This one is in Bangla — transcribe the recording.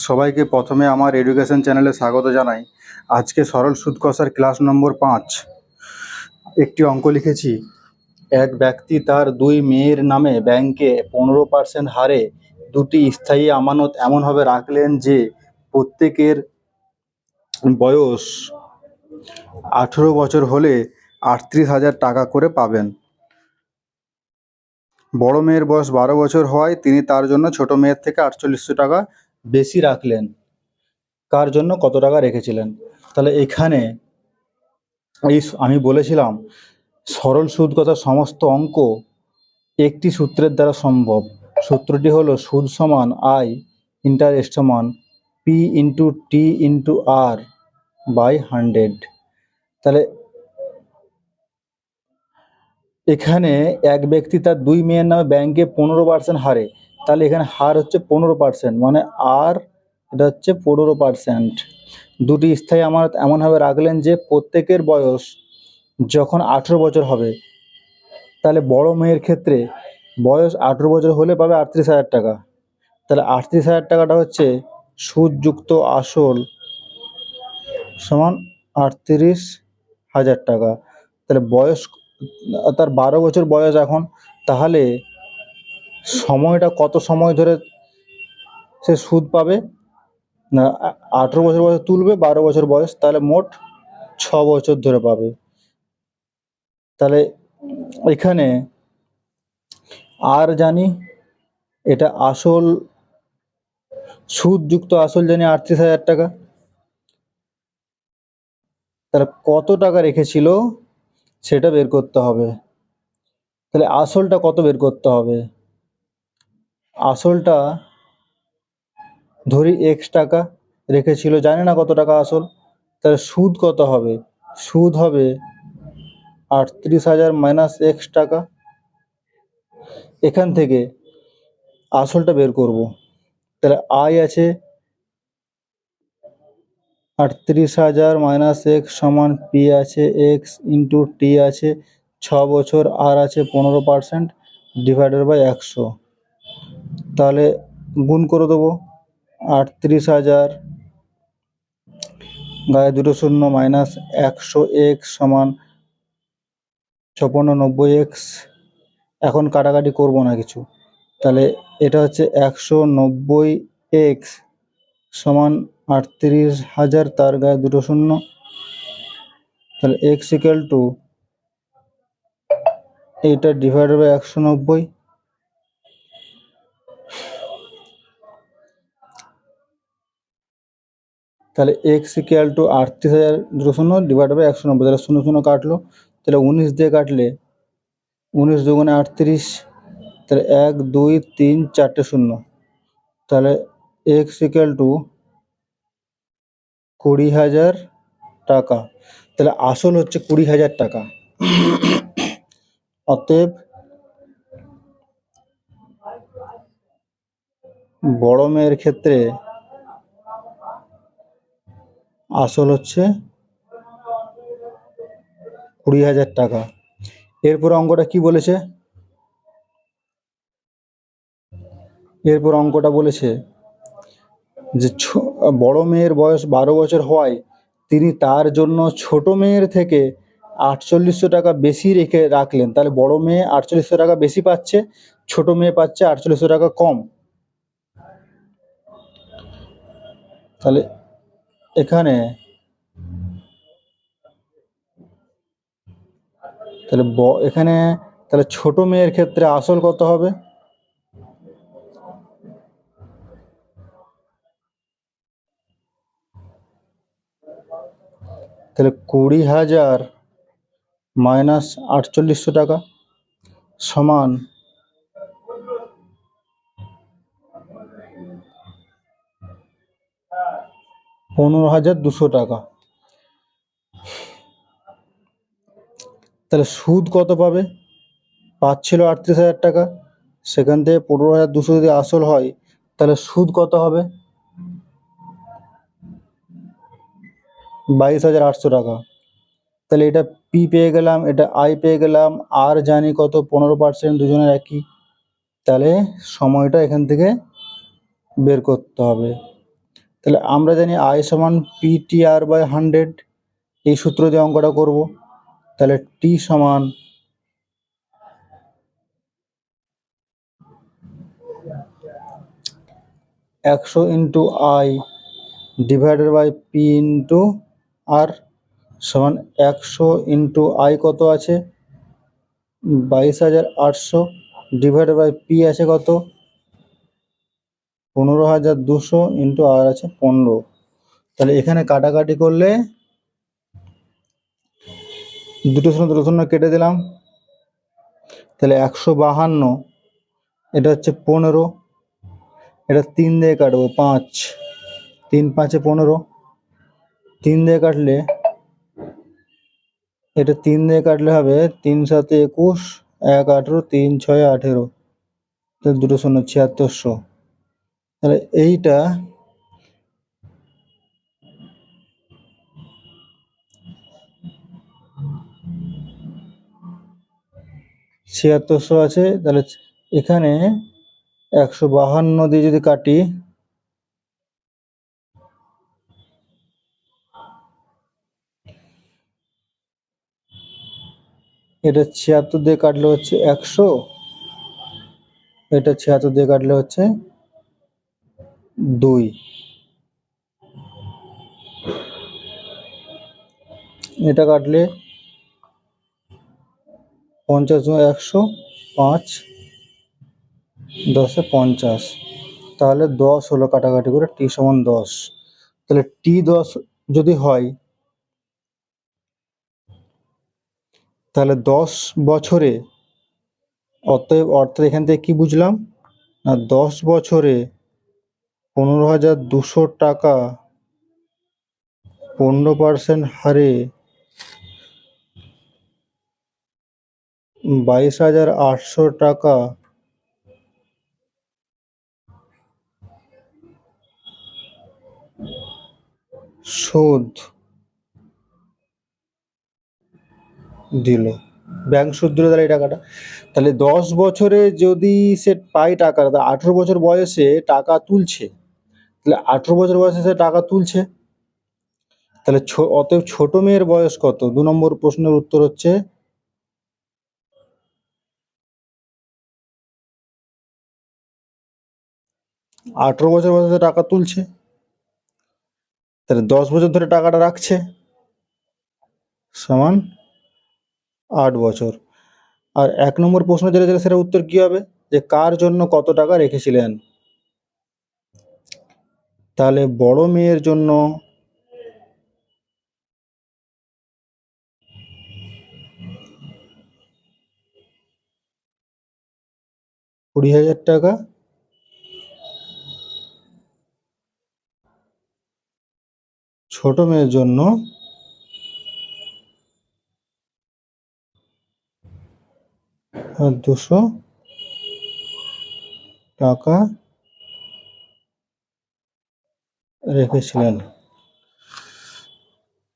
সবাইকে প্রথমে আমার এডুকেশন চ্যানেলে স্বাগত জানাই। আজকে সরল সুদ কষার ক্লাস নম্বর 5 একটি অঙ্ক লিখেছি। এক ব্যক্তি তার দুই মেয়ের নামে ব্যাংকে 15% হারে দুটি স্থায়ী আমানত এমনভাবে রাখলেন যে প্রত্যেকের বয়স 18 বছর হলে 38,000 টাকা করে পাবেন। বড় মেয়ের বয়স 12 বছর হওয়ায় তিনি তার জন্য ছোট মেয়ের থেকে 4800 টাকা বেশি রাখলেন। কার জন্য কত টাকা রেখেছিলেন? তাহলে এখানে আমি বলেছিলাম সরল সুদ কষার সমস্ত অঙ্ক একটি সূত্রের দ্বারা সম্ভব। সূত্রটি হলো সুদ সমান আই ইন্টারেস্ট সমান P into T into R by 100। তাহলে এখানে এক ব্যক্তি তার দুই মেয়ের নামে ব্যাংকে 15% হারে, তাহলে এখানে হার হচ্ছে 15%, মানে আর এটা হচ্ছে 15%। দুটি স্থায়ী আমানত এমনভাবে রাখলেন যে প্রত্যেকের বয়স যখন 18 বছর হবে, তাহলে বড় মেয়ের ক্ষেত্রে বয়স 18 বছর হলে পাবে 38,000 টাকা। তাহলে 38,000 টাকাটা হচ্ছে সুদযুক্ত আসল সমান 38,000 টাকা। তাহলে বয়স তার 12 বছর বয়স এখন, তাহলে সময়টা কত সময় ধরে সে সুদ পাবে না? 18 বছর বয়স তুলবে, 12 বছর বয়স, তাহলে মোট 6 বছর ধরে পাবে। তাহলে এখানে আর জানি, এটা আসল সুদযুক্ত আসল জানি 38,000 টাকা। তাহলে কত টাকা রেখেছিল সেটা বের করতে হবে। তাহলে আসলটা কত বের করতে হবে? আসলটা ধরি এক্স টাকা রেখেছিল, জানি না কত টাকা আসল। তাহলে সুদ কত হবে? সুদ হবে 38,000 মাইনাস এক্স টাকা। এখান থেকে আসলটা বের করব। তাহলে আয় আছে 38,000 মাইনাস এক্স সমান পি আছে এক্স ইন্টু টি আছে 6 বছর, আর আছে 15% ডিভাইডেড বাই 100। তাহলে গুণ করে দেবো। 38,000 গায়ে দুটো শূন্য মাইনাস 100 এক্স সমান 5690 এক্স। এখন কাটাকাটি করব না কিছু। তাহলে এটা হচ্ছে 190 এক্স সমান 38,000, তার গায়ে দুটো শূন্য। তাহলে এক্স ইকুয়াল টু এইটা ডিভাইডেড বাই 190। তাহলে এক্স ইকুয়াল টু 38,000 দুটো শূন্য ডিভাইডেড বাই 190। তাহলে শূন্য শূন্য কাটলো, তাহলে 19 দিয়ে কাটলে 19 দুগুণে 38, তাহলে 1 2 3 4টে শূন্য। তাহলে এক্স ইকুয়াল টু 20,000 টাকা। তাহলে আসল হচ্ছে 20,000 টাকা। অতএব বড় মেয়ের ক্ষেত্রে আসল হচ্ছে 20,000 টাকা। এরপর অঙ্কটা কি বলেছে? এরপর অঙ্কটা বলেছে যে বড় মেয়ের বয়স 12 বছর হওয়ায় তিনি তার জন্য ছোট মেয়ের থেকে 4800 টাকা বেশি রাখলেন। তাহলে বড় মেয়ে 4800 টাকা বেশি পাচ্ছে, ছোট মেয়ে পাচ্ছে 4800 টাকা কম। তাহলে এখানে তাহলে ছোট মেয়ের ক্ষেত্রে আসল কত হবে? তাহলে 20,000 মাইনাস 4800 টাকা সমান 15,200 টাকা। তাহলে সুদ কত পাবে? পাচ্ছিল 38,000 টাকা, সেখান থেকে 15,200 যদি আসল হয়, তাহলে সুদ কত হবে? 22,800 টাকা। তাহলে এটা পি পেয়ে গেলাম, এটা আই পেয়ে গেলাম, আর জানি কত 15%, দুজনের একই। তাহলে সময়টা এখান থেকে বের করতে হবে। তাহলে আমরা জানি আই সমান PTR/100, এই সূত্র দিয়ে অঙ্কটা করব। তাহলে টি সমান 100 into I divided by P into R সমান 100 ইন্টু আই কত আছে 22,800 ডিভাইডেড বাই পি আছে কত 15,200 ইন্টু আর আছে 15। তাহলে এখানে কাটাকাটি করলে দুটো শূন্য কেটে দিলাম। তাহলে 152, এটা হচ্ছে 15, এটা 3 দিয়ে কাটবো 5, 3 5 15, 3 দিয়ে কাটলে এটা 3 দিয়ে কাটলে হবে 3 7 21, 1 18, 3 6 18, তাহলে দুটো শূন্য 7600। তাহলে এইটা ছিয়াত্তরশো আছে। তাহলে এখানে 152 দিয়ে যদি কাটি এটা 76 দিয়ে কাটলে হচ্ছে 100, এটা 76 দিয়ে কাটলে হচ্ছে 2, এটা কাটলে 50 100, 5 10 50, তাহলে 10 হলো কাটাকাটি করে টি সমান 10। তাহলে টি 10 যদি হয় তাহলে 10 বছরে, অর্থাৎ এখান থেকে কি বুঝলাম না 10 বছরে 15,200 টাকা 15% হারে 22,800 টাকা সুদ দিল, ব্যাংক সুদ দিল। তাহলে এই টাকাটা, তাহলে 10 বছরে যদি সে পায় টাকা, 18 বছর বয়সে টাকা তুলছে, তাহলে 18 বছর বয়সে সে টাকা তুলছে, তাহলে অতএব ছোট মেয়ের বয়স কত? 2 নম্বর প্রশ্নের উত্তর হচ্ছে 18 বছর বয়সে টাকা তুলছে, তাহলে 10 বছর ধরে টাকাটা রাখছে সমান 8 বছর। আর 1 নম্বর প্রশ্ন যেটা ছিল সেটা উত্তর কি হবে, যে কার জন্য কত টাকা রেখেছিলেন? তাহলে বড় মেয়ের জন্য 20,000 টাকা, ছোট মেয়ের জন্য 200 টাকা রেখেছিলেন।